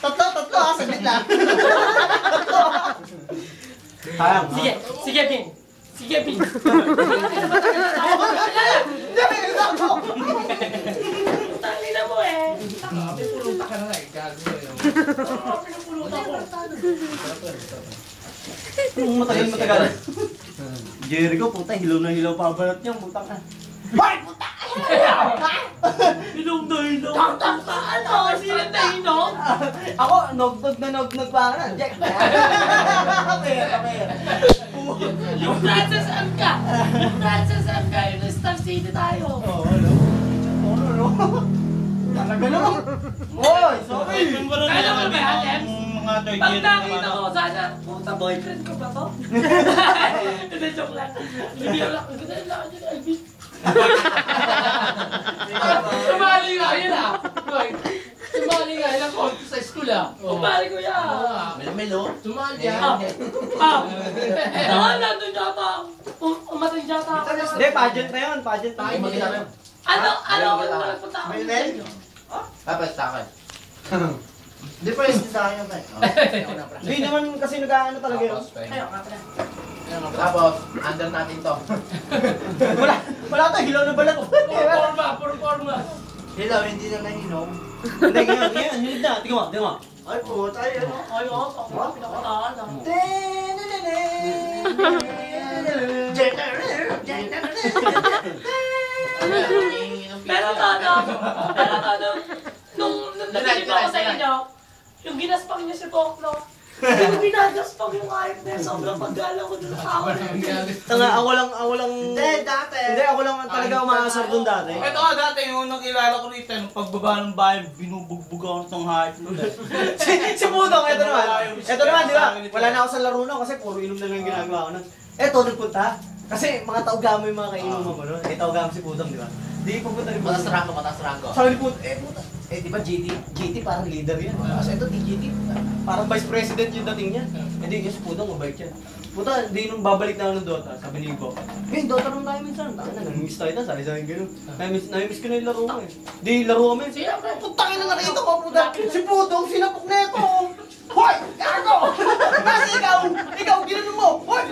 Tatlo saglit lang. Sige, sige, Ping. Sige, Ping. Tangina mo eh. Pinupulutan ka na nga eh. Gago eh. Pinupulutan ko. Matagal. Jericho, puta, hilaw na hilaw pa balat niya, puta ka. Hoy, puta! Inom na inom. Ano? Sino na inom? Ako, nog-nog pa nga. Jack. Yung Francis M ka. Yung Star City tayo. Talaga naman. Hoy, sorry. Kaya naman ba yan, Ems? Mga toy Pag nakita ko sana, puta boyfriend ko ba to? Hindi, joke lang. Hindi lang. Ang ganda lang yun, Alvin. Sumali nga yun ah. Sumali nga yun ako sa school ah. Kumali ko yan. Melo. Sumali yan. Nandun yata. Umatay yata ako. Hindi, pageant na yun. Pageant na yun. Ano nagpunta ako? Tapos sa akin. Difference din sa akin yun. Hindi naman kasi nag-ano talaga yun. Ayaw nga pala. Tapos, under natin to. Wala tayo, hilaw na balat. Puro forma. Hilaw, hindi na nahinom. Hindi, ngayon, hilig na. Tingnan mo. Ay, puta, yun. Ayaw, ako pinakataan ah. Pero todo, nung nabili ko ako sa inyo, yung ginaspak niya si Poklo, yung ginagaspag yung kahit na yun, sobrang paggalang ko dun sa ako. Tanga, ako lang. Hindi, ako lang talaga umaasar dun dati. Ito nga dati, yung nakilala ko rito, yung pagbaba ng bahay, binubugbog ako ng hype. Si Pudong, ito naman, di ba? Wala na ako sa laro na kasi puro inom na lang yung ginagawa ko nun. Eto, nagpunta. Kasi mga taugamo yung mga kainuman mo nun. Eh, taugamo si Pudong, di ba? Di pupunta rin po. Matas rango. Sabi ni Pudong, puta. Di ba GT parang leader yan. Kasi ito, GT, parang vice president yung dating niya. Hindi, yung si Pudong, mabait yan. Puta, di nung babalik na ako ng Dota, sabi ni Ibo, Dota nung tayo minsan. Taka na, nami-miss tayo na, sabi sa akin gano'n. Nami-miss ko na yung laro mo eh. Di, laro kami. Putangin na nakita ko, puta. Si Pudong, sinapok na ito. Hoy! Gago! Kasi ikaw, ginano mo. Hoy!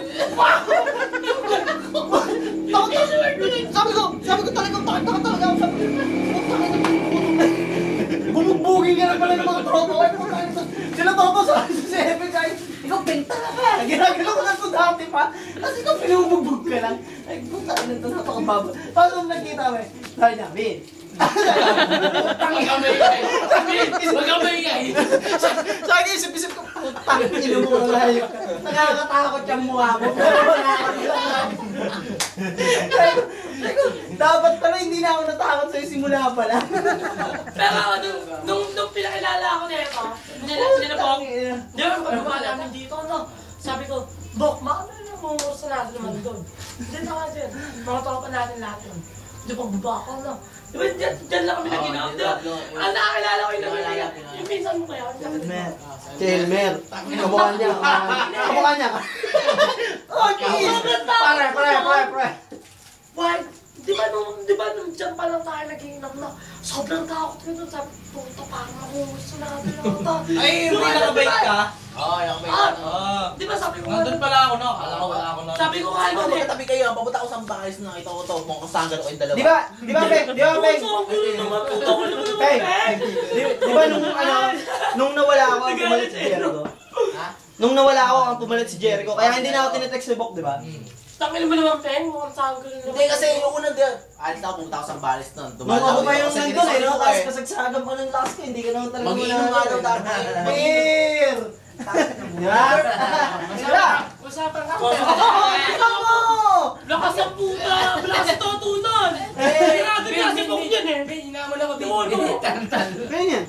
Sabi ko talagang takot talaga ako. Sabi ko, putangin na. Bumugbugin ka na pala ng mga tropa ko. Sila tropa sa Seven guys. Ikaw, benta na ka. Ginagano ko na ito dati pa. Kasi ikaw, pinubugbog ka lang. Ay, puta na ito, napakababa. Paano nung nakita mo eh? Sabi niya, Bin. Magkamay. Sa akin, isip-isip ko, putang ino mo na layo. Nakakatakot yung mukha mo. Dapat pala hindi na ako natakot sa'yo simula pa lang. Pero nung pinakilala ako nito, nila Bok, di ba pagbaba namin dito, no? Sabi ko, Bok, maano na mumursa natin naman doon? Dito ka dyan, mga tropa natin lahat yun. Di ba baba ako, no? Di ba dyan lang kami nag-ginap? Di ba? Ang nakakilala ko yung pinsan mo kaya. Chelmer. Kamukha niya. Kamukha niya. Okay. Pare. Why? Di ba nung dyan pa lang tayo nag-iinap na, sobrang takot ko doon. Sabi, puta, parang makuhusto natin ata. Ay, hindi nakabait ka? Oo, nakabait ka. Di ba sabi ko Nandun pala ako, no? Alam ko, wala ako, no? Sabi ko kaya Ako, ko eh. tabi kayo. Papunta ako sa bahay, nakita ko to. Mukhang kasanggan ko yung dalawa. Di ba, Peng? Di ba nung nawala ako ang pumalit si Jericho? Ha? Nung nawala ako ang pumalit si Jericho, kaya hindi na ako tinetext ni Bok, di ba? Tangin mo naman, Peng. Mukhang saan ko rin naman. Hindi kasi yung unang din. Alis ako, pumunta ako sa balis nun. Nung ako pa yung nandun eh, no? Tapos kasagsagan pa ng last ko, hindi ka naman talaga Mag-iinom nga daw dati. Beer! Di ba? Sila! Usapan ka. Ikaw mo! Lakas ang puta! Lakas ang tutunan! Sinado niya si Bok yan eh! Hinaman ako Demonyo! Ganyan.